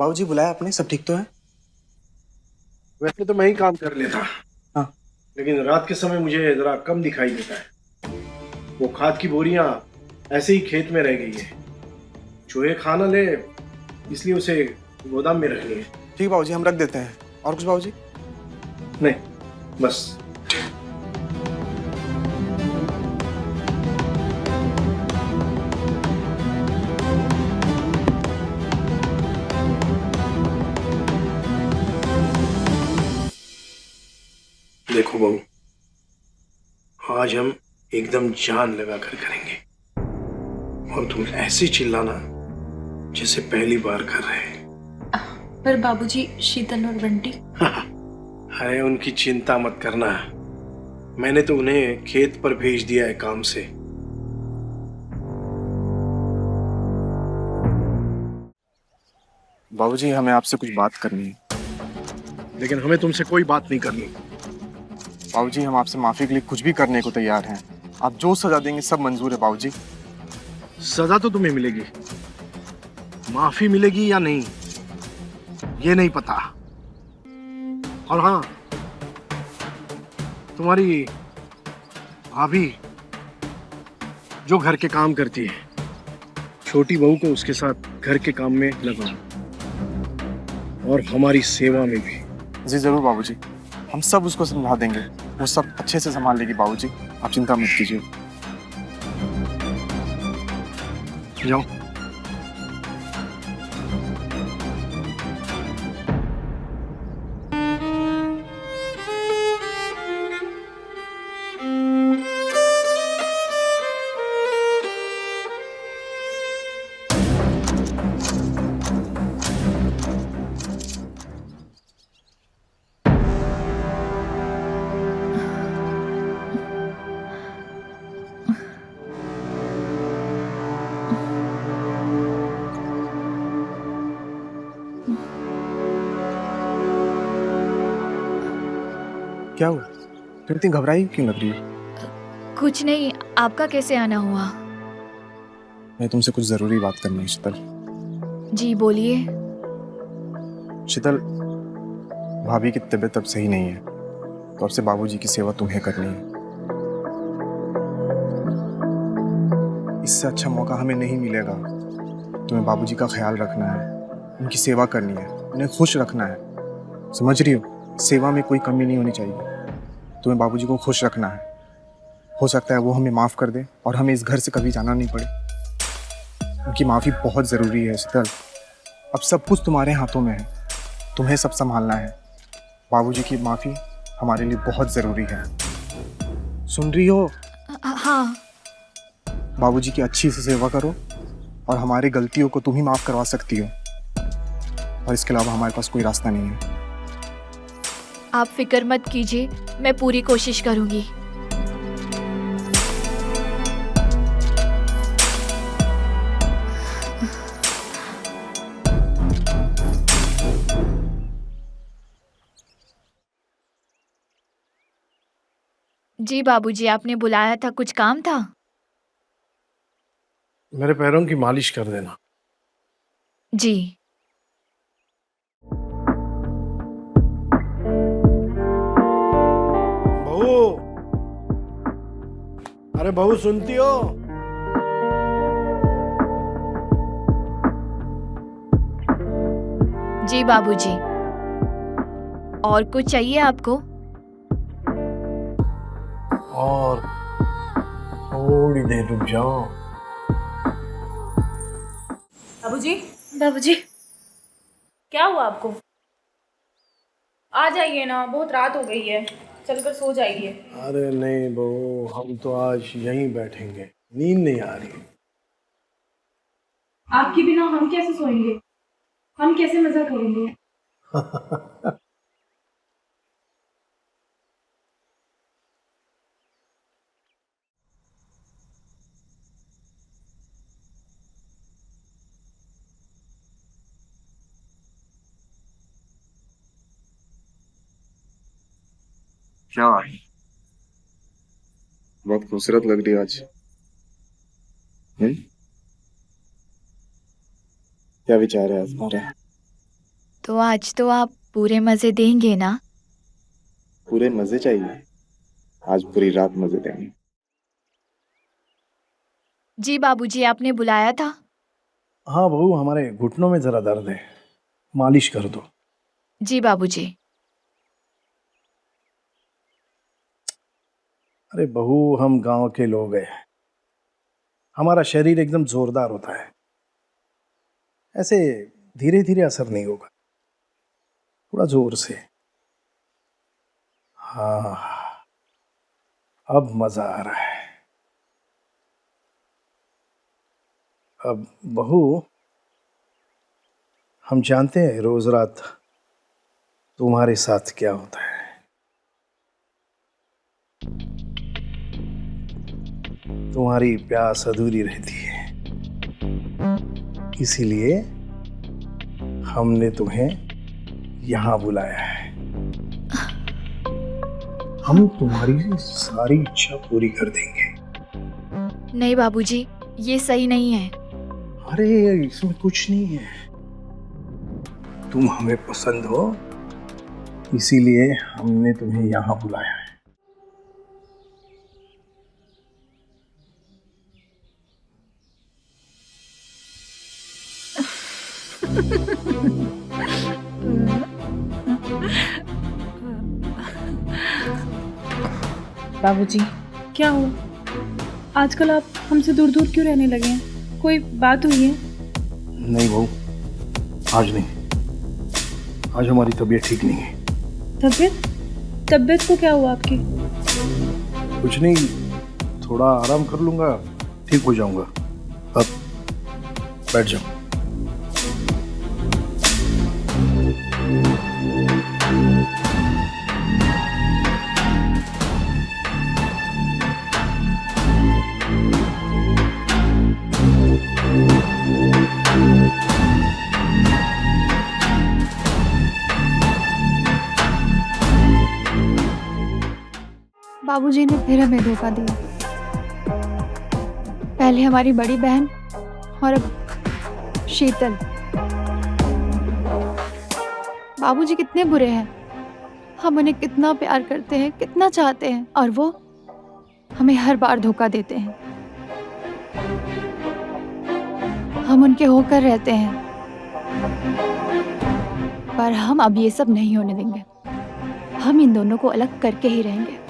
बाबूजी बुलाया आपने? सब ठीक तो है? वैसे तो मैं ही काम कर लेता, हाँ। लेकिन रात के समय मुझे जरा कम दिखाई देता है। वो खाद की बोरियां ऐसे ही खेत में रह गई है। चूहे खा ना ले, इसलिए उसे गोदाम में रखनी है। ठीक है बाबूजी, हम रख देते हैं। और कुछ बाबूजी? नहीं, बस। देखो बहू, आज हम एकदम जान लगा कर करेंगे और तुम ऐसे चिल्लाना जैसे पहली बार कर रहे हैं। पर बाबूजी, शीतल और बंटी? अरे उनकी चिंता मत करना, मैंने तो उन्हें खेत पर भेज दिया है काम से। बाबूजी हमें आपसे कुछ बात करनी है। लेकिन हमें तुमसे कोई बात नहीं करनी। बाबूजी हम आपसे माफी के लिए कुछ भी करने को तैयार हैं। आप जो सजा देंगे सब मंजूर है बाबूजी। सजा तो तुम्हें मिलेगी, माफी मिलेगी या नहीं ये नहीं पता। और हाँ, तुम्हारी भाभी जो घर के काम करती है, छोटी बहू को उसके साथ घर के काम में लगाओ और हमारी सेवा में भी। जी जरूर बाबूजी, हम सब उसको समझा देंगे, वो सब अच्छे से संभाल लेगी बाबूजी, आप चिंता मत कीजिए। जाओ। क्या हुआ? फिर इतनी घबराई क्यों लग रही है? कुछ नहीं, आपका कैसे आना हुआ? मैं तुमसे कुछ जरूरी बात करनी है शीतल। जी बोलिए। शीतल, भाभी की तबीयत अब सही नहीं है, तो अब से बाबूजी की सेवा तुम्हें करनी है। इससे अच्छा मौका हमें नहीं मिलेगा। तुम्हें बाबूजी का ख्याल रखना है, उनकी सेवा करनी है, उन्हें खुश रखना है। समझ रही हो? सेवा में कोई कमी नहीं होनी चाहिए। तुम्हें बाबूजी को खुश रखना है। हो सकता है वो हमें माफ़ कर दे और हमें इस घर से कभी जाना नहीं पड़े। उनकी माफ़ी बहुत ज़रूरी है शीतल। अब सब कुछ तुम्हारे हाथों में है, तुम्हें सब संभालना है। बाबूजी की माफ़ी हमारे लिए बहुत ज़रूरी है। सुन रही हो? हाँ। बाबूजी की अच्छी से सेवा करो और हमारी गलतियों को तुम ही माफ़ करवा सकती हो, और इसके अलावा हमारे पास कोई रास्ता नहीं है। आप फिक्र मत कीजिए, मैं पूरी कोशिश करूंगी। जी बाबूजी, आपने बुलाया था, कुछ काम था? मेरे पैरों की मालिश कर देना। जी। बहू, अरे बहू सुनती हो? जी बाबूजी। और कुछ चाहिए आपको? और थोड़ी देर रुक जाओ। बाबूजी, बाबूजी। क्या हुआ आपको? आ जाइए ना, बहुत रात हो गई है, चलकर सो जाइए। अरे नहीं बहू, हम तो आज यहीं बैठेंगे, नींद नहीं आ रही। आपके बिना हम कैसे सोएंगे? हम कैसे मजा करेंगे? क्या बहुत खूबसूरत लग रही है आज। क्या विचार है तुम्हारा? तो आज तो आप पूरे मज़े देंगे ना? पूरे मजे चाहिए? आज पूरी रात मजे देंगे। जी बाबूजी, आपने बुलाया था? हाँ बहू, हमारे घुटनों में जरा दर्द है, मालिश कर दो। जी बाबूजी। अरे बहू, हम गांव के लोग हैं, हमारा शरीर एकदम जोरदार होता है, ऐसे धीरे धीरे असर नहीं होगा, थोड़ा जोर से। हाँ, अब मजा आ रहा है। अब बहू, हम जानते हैं रोज रात तुम्हारे साथ क्या होता है। तुम्हारी प्यास अधूरी रहती है, इसीलिए हमने तुम्हें यहाँ बुलाया है। हम तुम्हारी सारी इच्छा पूरी कर देंगे। नहीं बाबूजी, ये सही नहीं है। अरे इसमें कुछ नहीं है, तुम हमें पसंद हो, इसीलिए हमने तुम्हें यहाँ बुलाया है। बाबूजी, क्या हुआ? आजकल आप हमसे दूर दूर क्यों रहने लगे हैं? कोई बात हुई है? नहीं बहू, आज नहीं, आज हमारी तबीयत ठीक नहीं है। तबीयत को क्या हुआ आपकी? कुछ नहीं, थोड़ा आराम कर लूंगा, ठीक हो जाऊंगा। अब बैठ जाओ। बाबूजी ने फिर हमें धोखा दिया। पहले हमारी बड़ी बहन और अब शीतल। बाबूजी कितने बुरे हैं, हम उन्हें कितना प्यार करते हैं, कितना चाहते हैं, और वो हमें हर बार धोखा देते हैं। हम उनके होकर रहते हैं, पर हम अब ये सब नहीं होने देंगे। हम इन दोनों को अलग करके ही रहेंगे।